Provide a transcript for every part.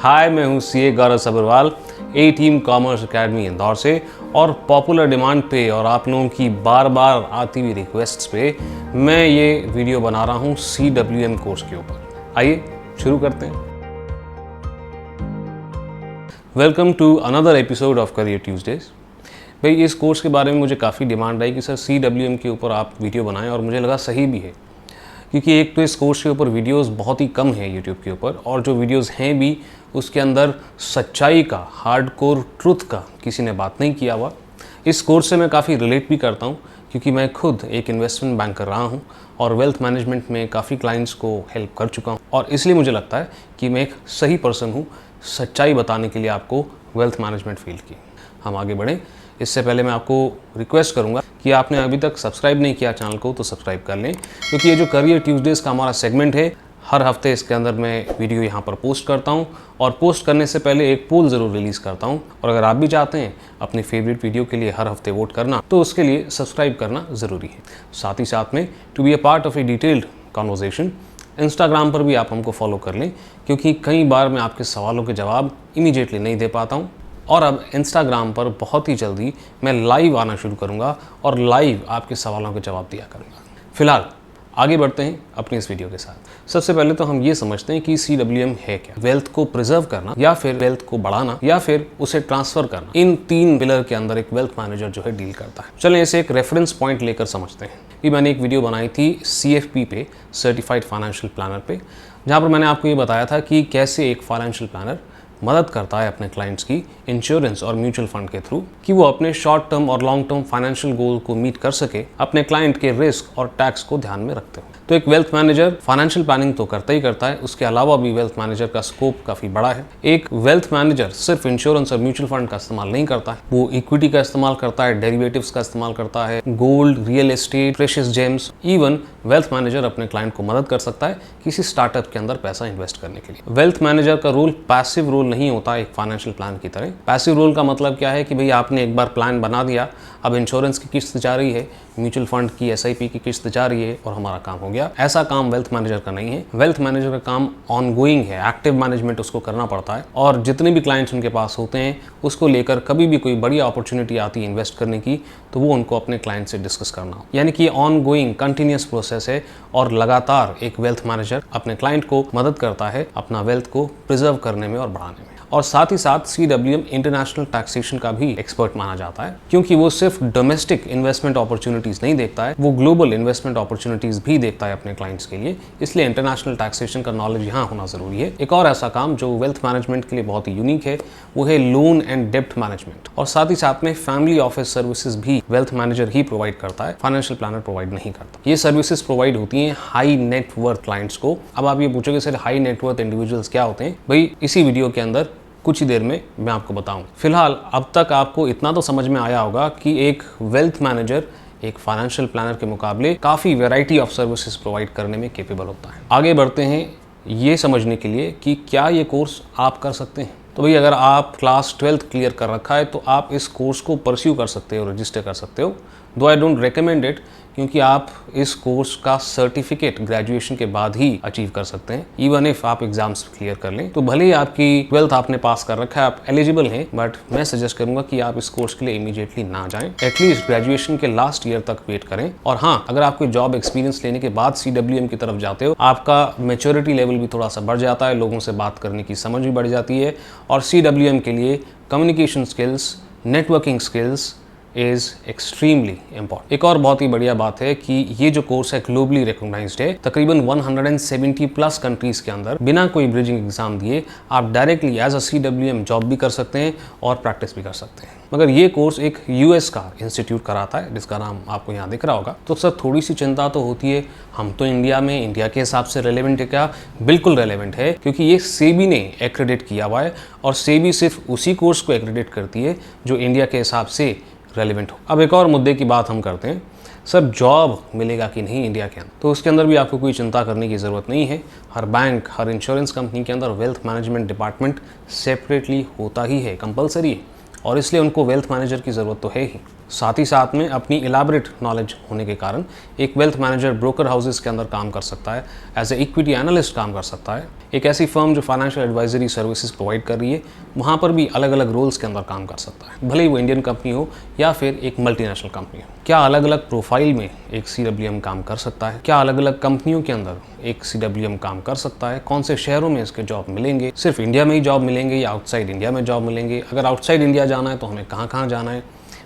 हाय, मैं हूँ सीए गौरव सब्रवाल, ए team commerce academy Indore से। और पॉपुलर डिमांड पे और आप लोगों की बार बार आती हुई रिक्वेस्ट्स पे मैं ये वीडियो बना रहा हूँ CWM कोर्स के ऊपर। आइए शुरू करते हैं। Welcome to another episode of career Tuesdays. भाई, इस कोर्स के बारे में मुझे काफ़ी डिमांड आई कि सर CWM के ऊपर आप वीडियो बनाएं, और मुझे लगा सही भी है, क्योंकि एक तो इस कोर्स के ऊपर वीडियोस बहुत ही कम है यूट्यूब के ऊपर, और जो वीडियोस हैं भी उसके अंदर सच्चाई का, हार्डकोर ट्रुथ का किसी ने बात नहीं किया हुआ। इस कोर्स से मैं काफ़ी रिलेट भी करता हूँ, क्योंकि मैं खुद एक इन्वेस्टमेंट बैंकर रहा हूँ और वेल्थ मैनेजमेंट में काफ़ी क्लाइंट्स को हेल्प कर चुका हूँ, और इसलिए मुझे लगता है कि मैं एक सही पर्सन हूँ सच्चाई बताने के लिए आपको वेल्थ मैनेजमेंट फील्ड की। हम आगे बढ़ें, इससे पहले मैं आपको रिक्वेस्ट करूंगा कि आपने अभी तक सब्सक्राइब नहीं किया चैनल को तो सब्सक्राइब कर लें, क्योंकि ये जो करियर ट्यूजडेज़ का हमारा सेगमेंट है, हर हफ्ते इसके अंदर मैं वीडियो यहाँ पर पोस्ट करता हूँ, और पोस्ट करने से पहले एक पोल ज़रूर रिलीज़ करता हूँ। और अगर आप भी चाहते हैं अपनी फेवरेट वीडियो के लिए हर हफ्ते वोट करना, तो उसके लिए सब्सक्राइब करना ज़रूरी है। साथ ही साथ में to be a part of a detailed conversation, Instagram पर भी आप हमको फॉलो कर लें, क्योंकि कई बार मैं आपके सवालों के जवाब इमीडिएटली नहीं दे पाता हूँ। और अब इंस्टाग्राम पर बहुत ही जल्दी मैं लाइव आना शुरू करूंगा और लाइव आपके सवालों के जवाब दिया करूंगा। फिलहाल आगे बढ़ते हैं अपनी इस वीडियो के साथ। सबसे पहले तो हम ये समझते हैं कि CWM है क्या। वेल्थ को प्रिजर्व करना, या फिर वेल्थ को बढ़ाना, या फिर उसे ट्रांसफर करना, इन तीन पिलर के अंदर एक वेल्थ मैनेजर जो है डील करता है। चलें इसे एक रेफरेंस पॉइंट लेकर समझते हैं। कि मैंने एक वीडियो बनाई थी CFP पे, सर्टिफाइड फाइनेंशियल प्लानर पे, जहाँ पर मैंने आपको ये बताया था कि कैसे एक फाइनेंशियल प्लानर मदद करता है अपने क्लाइंट्स की इंश्योरेंस और म्यूचुअल फंड के थ्रू, कि वो अपने शॉर्ट टर्म और लॉन्ग टर्म फाइनेंशियल गोल को मीट कर सके अपने क्लाइंट के रिस्क और टैक्स को ध्यान में रखते हुए। तो एक वेल्थ मैनेजर फाइनेंशियल प्लानिंग तो करता ही करता है, उसके अलावा भी वेल्थ मैनेजर का स्कोप काफ़ी बड़ा है। एक वेल्थ मैनेजर सिर्फ इंश्योरेंस और म्यूचुअल फंड का इस्तेमाल नहीं करता है, वो इक्विटी का इस्तेमाल करता है, डेरिवेटिव्स का इस्तेमाल करता है, gold, real estate, precious James. Even wealth manager अपने क्लाइंट को मदद कर सकता है किसी स्टार्टअप के अंदर पैसा इन्वेस्ट करने के लिए। वेल्थ मैनेजर का रोल पैसिव रोल नहीं होता एक फाइनेंशियल प्लान की तरह। पैसिव रोल का मतलब क्या है कि भाई आपने एक बार प्लान बना दिया, अब इंश्योरेंस की किस्त जा रही है, म्यूचुअल फंड की SIP की किस्त जा रही है और हमारा काम हो गया। ऐसा काम वेल्थ मैनेजर का नहीं है। वेल्थ मैनेजर का काम ऑनगोइंग है, एक्टिव मैनेजमेंट उसको करना पड़ता है, और जितने भी क्लाइंट्स उनके पास होते हैं उसको लेकर कभी भी कोई बड़ी अपॉर्चुनिटी आती है इन्वेस्ट करने की, तो वो उनको अपने क्लाइंट से डिस्कस करना हो। यानी कि ऑनगोइंग कंटिन्यूअस प्रोसेस है, और लगातार एक वेल्थ मैनेजर अपने क्लाइंट को मदद करता है अपना वेल्थ को प्रिजर्व करने में और बढ़ाने में। और साथ ही साथ CWM इंटरनेशनल टैक्सेशन का भी एक्सपर्ट माना जाता है, क्योंकि वो सिर्फ डोमेस्टिक इन्वेस्टमेंट अपॉर्चुनिटीज नहीं देखता है, वो ग्लोबल इन्वेस्टमेंट अपॉर्चुनिटीज भी देखता है अपने क्लाइंट्स के लिए। इसलिए इंटरनेशनल टैक्सेशन का नॉलेज यहाँ होना जरूरी है। एक और ऐसा काम जो वेल्थ मैनेजमेंट के लिए बहुत ही यूनिक है, वो है लोन एंड डेब्ट मैनेजमेंट। और साथ ही साथ में फैमिली ऑफिस सर्विसेज भी वेल्थ मैनेजर ही प्रोवाइड करता है, फाइनेंशियल प्लानर प्रोवाइड नहीं करता। ये सर्विसेज प्रोवाइड होती हैं हाई नेट वर्थ क्लाइंट्स को। अब आप ये पूछोगे sir high net worth individuals क्या होते हैं? भाई, इसी वीडियो के अंदर कुछ ही देर में मैं आपको बताऊं। फिलहाल अब तक आपको इतना तो समझ में आया होगा कि एक वेल्थ मैनेजर एक फाइनेंशियल प्लानर के मुकाबले काफ़ी वैरायटी ऑफ सर्विसेज प्रोवाइड करने में केपेबल होता है। आगे बढ़ते हैं ये समझने के लिए कि क्या ये कोर्स आप कर सकते हैं। तो भाई, अगर आप क्लास 12th क्लियर कर रखा है तो आप इस कोर्स को परस्यू कर सकते हो, रजिस्टर कर सकते हो। दो आई डोंट रिकमेंड इट, क्योंकि आप इस कोर्स का सर्टिफिकेट ग्रेजुएशन के बाद ही अचीव कर सकते हैं, इवन इफ आप एग्जाम्स क्लियर कर लें। तो भले ही आपकी 12th आपने पास कर रखा है, आप एलिजिबल हैं, बट मैं सजेस्ट करूंगा कि आप इस कोर्स के लिए इमीडिएटली ना जाएं। एटलीस्ट ग्रेजुएशन के लास्ट ईयर तक वेट करें। और हाँ, अगर आप कोई जॉब एक्सपीरियंस लेने के बाद CWM की तरफ जाते हो, आपका मेच्योरिटी लेवल भी थोड़ा सा बढ़ जाता है, लोगों से बात करने की समझ भी बढ़ जाती है, और CWM के लिए communication skills, networking skills is extremely important. एक और बहुत ही बढ़िया बात है कि ये जो कोर्स है ग्लोबली रिकॉग्नाइज्ड है। तकरीबन 170 प्लस कंट्रीज के अंदर बिना कोई ब्रिजिंग एग्जाम दिए आप directly as a CWM job भी कर सकते हैं और प्रैक्टिस भी कर सकते हैं। मगर ये कोर्स एक US का इंस्टीट्यूट कराता है, जिसका नाम आपको यहाँ दिख रहा होगा। तो सर थोड़ी सी चिंता तो होती है, हम तो इंडिया में, इंडिया के हिसाब से रेलेवेंट है क्या? बिल्कुल रेलेवेंट है, क्योंकि ये सेबी ने एक्रेडिट किया हुआ है, और सेबी सिर्फ उसी कोर्स को एक्रेडिट करती है जो इंडिया के हिसाब से रेलिवेंट हो। अब एक और मुद्दे की बात हम करते हैं, सर जॉब मिलेगा कि नहीं इंडिया के अंदर? तो उसके अंदर भी आपको कोई चिंता करने की ज़रूरत नहीं है। हर बैंक, हर इंश्योरेंस कंपनी के अंदर वेल्थ मैनेजमेंट डिपार्टमेंट सेपरेटली होता ही है, कंपलसरी है, और इसलिए उनको वेल्थ मैनेजर की ज़रूरत तो है ही। साथ ही साथ में अपनी इलाबरेट नॉलेज होने के कारण एक वेल्थ मैनेजर ब्रोकर हाउसेस के अंदर काम कर सकता है, एज ए इक्विटी एनालिस्ट काम कर सकता है। एक ऐसी फर्म जो फाइनेंशियल एडवाइजरी सर्विसेज प्रोवाइड कर रही है, वहाँ पर भी अलग अलग रोल्स के अंदर काम कर सकता है, भले ही वो इंडियन कंपनी हो या फिर एक मल्टीनेशनल कंपनी हो। क्या अलग अलग प्रोफाइल में एक CWM काम कर सकता है? क्या अलग अलग कंपनियों के अंदर एक CWM काम कर सकता है? कौन से शहरों में इसके जॉब मिलेंगे? सिर्फ इंडिया में ही जॉब मिलेंगे या आउटसाइड इंडिया में जॉब मिलेंगे? अगर आउटसाइड इंडिया जाना है तो हमें कहाँ कहाँ जाना है?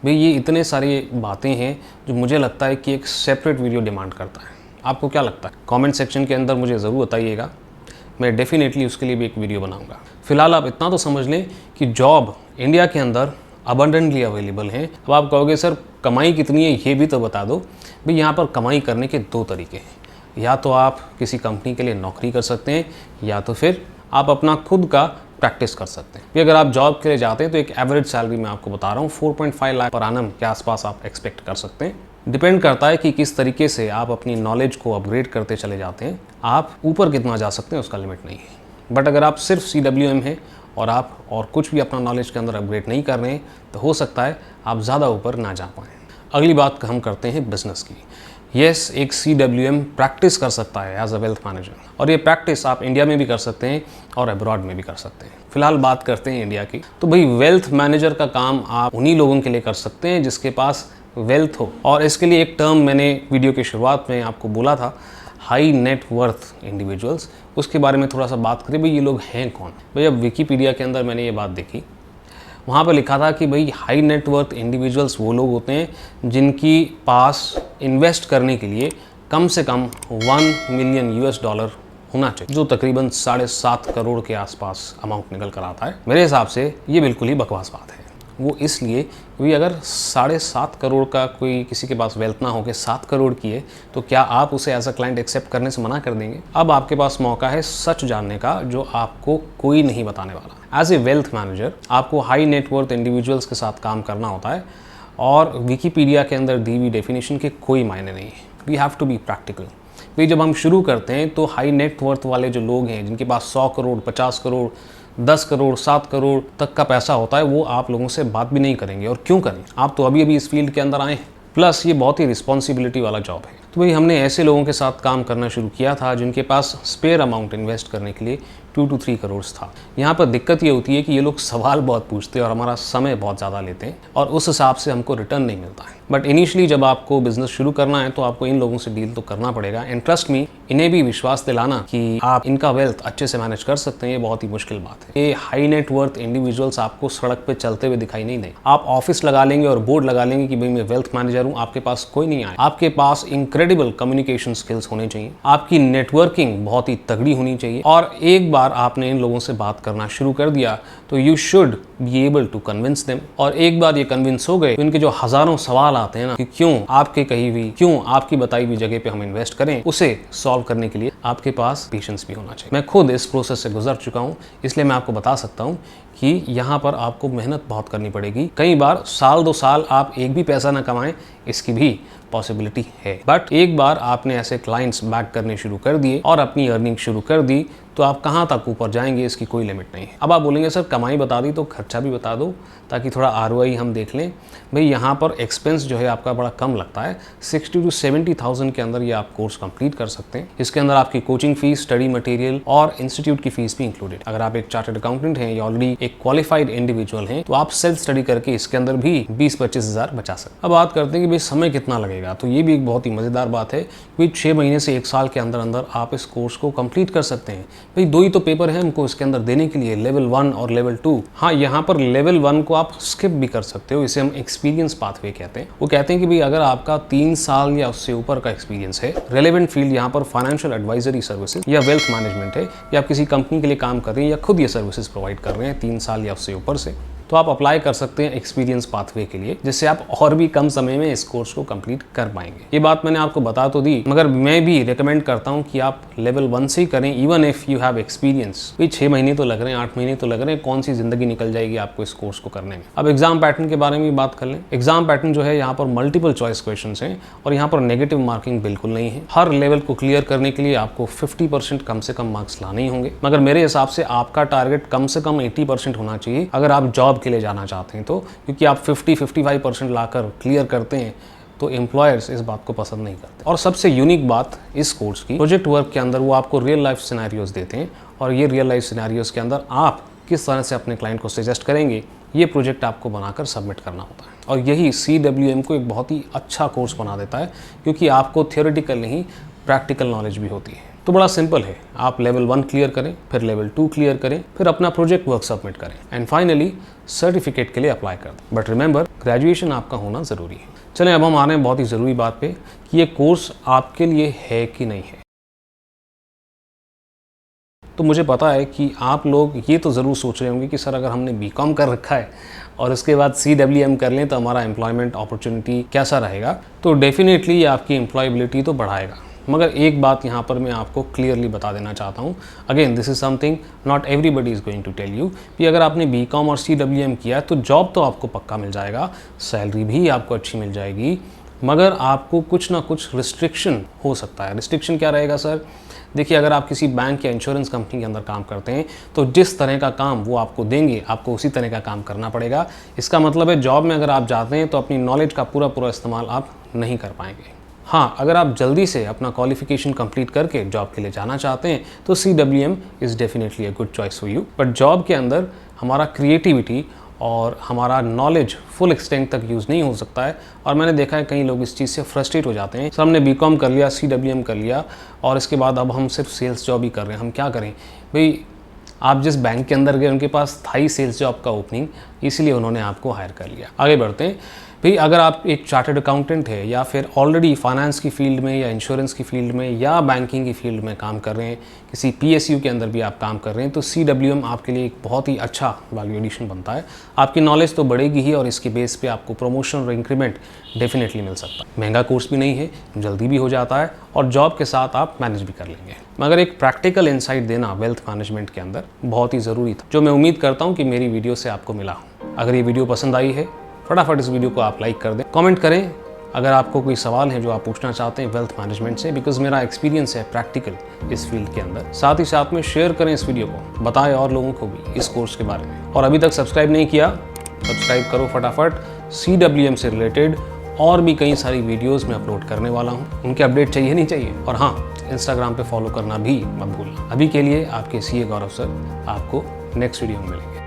भाई ये इतने सारी बातें हैं जो मुझे लगता है कि एक सेपरेट वीडियो डिमांड करता है। आपको क्या लगता है? कमेंट सेक्शन के अंदर मुझे ज़रूर बताइएगा, मैं डेफिनेटली उसके लिए भी एक वीडियो बनाऊंगा। फिलहाल आप इतना तो समझ लें कि जॉब इंडिया के अंदर अबंडेंटली अवेलेबल है। अब आप कहोगे सर कमाई कितनी है, ये भी तो बता दो। भाई यहाँ पर कमाई करने के दो तरीके हैं, या तो आप किसी कंपनी के लिए नौकरी कर सकते हैं या तो फिर आप अपना खुद का प्रैक्टिस कर सकते हैं। भी अगर आप जॉब के लिए जाते हैं तो एक एवरेज सैलरी मैं आपको बता रहा हूँ 4.5 लाख पर एनम के आसपास आप एक्सपेक्ट कर सकते हैं। डिपेंड करता है कि किस तरीके से आप अपनी नॉलेज को अपग्रेड करते चले जाते हैं। आप ऊपर कितना जा सकते हैं उसका लिमिट नहीं है। बट अगर आप सिर्फ CWM हैं और आप और कुछ भी अपना नॉलेज के अंदर अपग्रेड नहीं कर रहे हैं तो हो सकता है आप ज़्यादा ऊपर ना जा पाएँ। अगली बात हम करते हैं बिजनेस की। यस, एक CWM प्रैक्टिस कर सकता है एज अ वेल्थ मैनेजर, और ये प्रैक्टिस आप इंडिया में भी कर सकते हैं और अब्रॉड में भी कर सकते हैं। फिलहाल बात करते हैं इंडिया की। तो भाई वेल्थ मैनेजर का काम आप उन्हीं लोगों के लिए कर सकते हैं जिसके पास वेल्थ हो, और इसके लिए एक टर्म मैंने वीडियो की शुरुआत में आपको बोला था, हाई नेट वर्थ इंडिविजुअल्स। उसके बारे में थोड़ा सा बात करें। भाई ये लोग हैं कौन? भाई अब विकीपीडिया के अंदर मैंने ये बात देखी, वहाँ पर लिखा था कि भाई हाई नेटवर्थ इंडिविजुअल्स वो लोग होते हैं जिनकी पास इन्वेस्ट करने के लिए कम से कम $1 मिलियन होना चाहिए, जो तकरीबन 7.5 करोड़ के आसपास अमाउंट निकल कर आता है। मेरे हिसाब से ये बिल्कुल ही बकवास बात है। वो इसलिए क्योंकि अगर 7.5 करोड़ का कोई किसी के पास वेल्थ ना हो के 7 करोड़ की है, तो क्या आप उसे एज अ क्लाइंट एक्सेप्ट करने से मना कर देंगे? अब आपके पास मौका है सच जानने का जो आपको कोई नहीं बताने वाला। एज ए वेल्थ मैनेजर आपको हाई नेटवर्थ इंडिविजुअल्स के साथ काम करना होता है, और विकीपीडिया के अंदर दी हुई डेफिनेशन के कोई मायने नहीं है। We have to be practical. भाई जब हम शुरू करते हैं तो हाई नेटवर्थ वाले जो लोग हैं जिनके पास 100 करोड़, 50 करोड़, 10 करोड़, 7 करोड़ तक का पैसा होता है, वो आप लोगों से बात भी नहीं करेंगे। और क्यों करें? आप तो अभी अभी इस फील्ड के अंदर आए हैं, प्लस ये बहुत ही रिस्पॉन्सिबिलिटी वाला जॉब है। तो भाई हमने ऐसे लोगों के साथ काम करना शुरू किया था जिनके पास स्पेयर अमाउंट इन्वेस्ट करने के लिए 2 to 3 करोड़ था। यहाँ पर दिक्कत ये होती है कि ये लोग सवाल बहुत पूछते हैं और हमारा समय बहुत ज़्यादा लेते हैं, और उस हिसाब से हमको रिटर्न नहीं मिलता है। बट इनिशियली जब आपको बिजनेस शुरू करना है तो आपको इन लोगों से डील तो करना पड़ेगा। एंड ट्रस्ट मी, इन्हें भी विश्वास दिलाना कि आप इनका वेल्थ अच्छे से मैनेज कर सकते हैं, ये बहुत ही मुश्किल बात है। ये हाई नेटवर्थ इंडिविजुअल्स आपको सड़क पे चलते हुए दिखाई नहीं देंगे। आप ऑफिस लगा लेंगे और बोर्ड लगा लेंगे कि भाई मैं वेल्थ मैनेजर हूँ, आपके पास कोई नहीं आए। आपके पास इनक्रेडिबल कम्युनिकेशन स्किल्स होने चाहिए, आपकी नेटवर्किंग बहुत ही तगड़ी होनी चाहिए, और एक बार आपने इन लोगों से बात करना शुरू कर दिया तो you should be able to convince them. और एक बार ये कन्विंस हो गए तो इनके जो हजारों सवाल आते हैं ना कि क्यों आपके कही हुई, क्यों आपकी बताई हुई जगह पे हम इन्वेस्ट करें, उसे सॉल्व करने के लिए आपके पास पेशेंस भी होना चाहिए। मैं खुद इस प्रोसेस से गुजर चुका हूँ, इसलिए मैं आपको बता सकता हूँ कि यहाँ पर आपको मेहनत बहुत करनी पड़ेगी। कई बार साल 2 साल आप एक भी पैसा ना कमाएं, इसकी भी पॉसिबिलिटी है। बट एक बार आपने ऐसे क्लाइंट्स बैक करने शुरू कर दिए और अपनी अर्निंग शुरू कर दी तो आप कहाँ तक ऊपर जाएंगे इसकी कोई लिमिट नहीं है। अब आप बोलेंगे सर कमाई बता दी तो खर्चा भी बता दो ताकि थोड़ा ROI हम देख लें। भाई यहाँ पर एक्सपेंस जो है आपका बड़ा कम लगता है, 60 to 70,000 के अंदर ये आप कोर्स कंप्लीट कर सकते हैं। इसके अंदर आपकी कोचिंग फीस, स्टडी मटेरियल और इंस्टीट्यूट की फीस भी इंक्लूडेड। अगर आप एक चार्टर्ड अकाउंटेंट हैं या ऑलरेडी एक क्वालिफाइड इंडिविजुअल हैं तो आप सेल्फ स्टडी करके इसके अंदर भी 20-25 हज़ार बचा सकते हैं। अब बात करते हैं कि भाई समय कितना लगेगा, तो ये भी एक बहुत ही मज़ेदार बात है कि 6 महीने से 1 साल के अंदर अंदर आप इस कोर्स को कंप्लीट कर सकते हैं। भाई 2 ही तो पेपर है हमको इसके अंदर देने के लिए, लेवल 1 और लेवल 2। हाँ, यहाँ पर लेवल 1 को आप स्किप भी कर सकते हो, इसे हम एक्सपीरियंस पाथवे कहते हैं। वो कहते हैं कि भाई अगर आपका 3 साल या उससे ऊपर का एक्सपीरियंस है, रेलेवेंट फील्ड यहाँ पर फाइनेंशियल एडवाइजरी सर्विसेज या वेल्थ मैनेजमेंट है, या आप किसी कंपनी के लिए काम कर रहे हैं या खुद ये सर्विसेज प्रोवाइड कर रहे हैं 3 साल या उससे ऊपर से, तो आप अप्लाई कर सकते हैं एक्सपीरियंस पाथवे के लिए, जिससे आप और भी कम समय में इस कोर्स को कंप्लीट कर पाएंगे। ये बात मैंने आपको बता तो दी, मगर मैं भी रिकमेंड करता हूं कि आप लेवल 1 से ही करें, even if you have experience. भाई 6 महीने तो लग रहे हैं, 8 महीने तो लग रहे हैं, कौन सी जिंदगी निकल जाएगी आपको इस कोर्स को करने में। अब एग्जाम पैटर्न के बारे में बात कर लें। एग्जाम पैटर्न जो है यहाँ पर मल्टीपल चॉइस क्वेश्चन हैं और यहाँ पर नेगेटिव मार्किंग बिल्कुल नहीं है। हर लेवल को क्लियर करने के लिए आपको 50% कम से कम मार्क्स लाने ही होंगे, मगर मेरे हिसाब से आपका टारगेट कम से कम 80% होना चाहिए अगर आप जॉब जॉब के लिए जाना चाहते हैं, तो क्योंकि आप 50-55% लाकर क्लियर करते हैं तो एम्प्लॉयर्स इस बात को पसंद नहीं करते। और सबसे यूनिक बात इस कोर्स की, प्रोजेक्ट वर्क के अंदर वो आपको रियल लाइफ सिनेरियोज देते हैं और ये रियल लाइफ सिनेरियोज के अंदर आप किस तरह से अपने क्लाइंट को सजेस्ट करेंगे, ये प्रोजेक्ट आपको बनाकर सबमिट करना होता है। और यही CWM को एक बहुत ही अच्छा कोर्स बना देता है, क्योंकि आपको थियोरेटिकल नहीं प्रैक्टिकल नॉलेज भी होती है। तो बड़ा सिंपल है, आप लेवल 1 क्लियर करें, फिर लेवल 2 क्लियर करें, फिर अपना प्रोजेक्ट वर्क सबमिट करें एंड फाइनली सर्टिफिकेट के लिए अप्लाई कर दें। बट रिमेंबर, ग्रेजुएशन आपका होना ज़रूरी है। चलें अब हम आ रहे हैं बहुत ही ज़रूरी बात पे कि ये कोर्स आपके लिए है कि नहीं है। तो मुझे पता है कि आप लोग ये तो ज़रूर सोच रहे होंगे कि सर अगर हमने BCom कर रखा है और उसके बाद CWM कर लें तो हमारा एम्प्लॉयमेंट अपॉर्चुनिटी कैसा रहेगा। तो डेफिनेटली ये आपकी एम्प्लॉयबिलिटी तो बढ़ाएगा, मगर एक बात यहाँ पर मैं आपको क्लियरली बता देना चाहता हूँ। Again this is something not everybody is going to tell you कि अगर आपने BCom और CWM किया है तो जॉब तो आपको पक्का मिल जाएगा, सैलरी भी आपको अच्छी मिल जाएगी, मगर आपको कुछ ना कुछ रिस्ट्रिक्शन हो सकता है। रिस्ट्रिक्शन क्या रहेगा सर? देखिए, अगर आप किसी बैंक या इंश्योरेंस कंपनी के अंदर काम करते हैं तो जिस तरह का काम वो आपको देंगे आपको उसी तरह का काम करना पड़ेगा। इसका मतलब है जॉब में अगर आप जाते हैं तो अपनी नॉलेज का पूरा इस्तेमाल आप नहीं कर पाएंगे। हाँ, अगर आप जल्दी से अपना क्वालिफिकेशन कंप्लीट करके जॉब के लिए जाना चाहते हैं तो CWM is definitely a good choice for you. But job के अंदर हमारा क्रिएटिविटी और हमारा नॉलेज फुल एक्सटेंट तक यूज़ नहीं हो सकता है। और मैंने देखा है कई लोग इस चीज़ से फ्रस्ट्रेट हो जाते हैं। सर हमने BCom कर लिया, CWM कर लिया और इसके बाद अब हम सिर्फ सेल्स जॉब ही कर रहे हैं, हम क्या करें? भाई, आप जिस बैंक के अंदर गए उनके पास था ही सेल्स जॉब का ओपनिंग, इसलिए उन्होंने आपको हायर कर लिया। आगे बढ़ते हैं। भाई, अगर आप एक चार्टर्ड अकाउंटेंट है या फिर ऑलरेडी फाइनेंस की फील्ड में या इंश्योरेंस की फील्ड में या बैंकिंग की फील्ड में काम कर रहे हैं, किसी PSU के अंदर भी आप काम कर रहे हैं, तो CWM आपके लिए एक बहुत ही अच्छा वैल्यू एडिशन बनता है। आपकी नॉलेज तो बढ़ेगी ही और इसके बेस पे आपको प्रमोशन और इंक्रीमेंट डेफिनेटली मिल सकता है। महंगा कोर्स भी नहीं है, जल्दी भी हो जाता है और जॉब के साथ आप मैनेज भी कर लेंगे। मगर एक प्रैक्टिकल इंसाइट देना वेल्थ मैनेजमेंट के अंदर बहुत ही ज़रूरी था, जो मैं उम्मीद करता हूँ कि मेरी वीडियो से आपको मिला। अगर ये वीडियो पसंद आई है, फटाफट इस वीडियो को आप लाइक कर दें, कमेंट करें अगर आपको कोई सवाल है जो आप पूछना चाहते हैं वेल्थ मैनेजमेंट से, बिकॉज मेरा एक्सपीरियंस है प्रैक्टिकल इस फील्ड के अंदर। साथ ही साथ में शेयर करें इस वीडियो को, बताएं और लोगों को भी इस कोर्स के बारे में। और अभी तक सब्सक्राइब नहीं किया, सब्सक्राइब करो फटाफट। CWM से रिलेटेड और भी कई सारी वीडियोज़ मैं अपलोड करने वाला हूँ, उनके अपडेट चाहिए नहीं चाहिए। और हाँ, इंस्टाग्राम पे फॉलो करना भी मत भूलना। अभी के लिए आपके CA गौरव सर आपको नेक्स्ट वीडियो में मिलेंगे।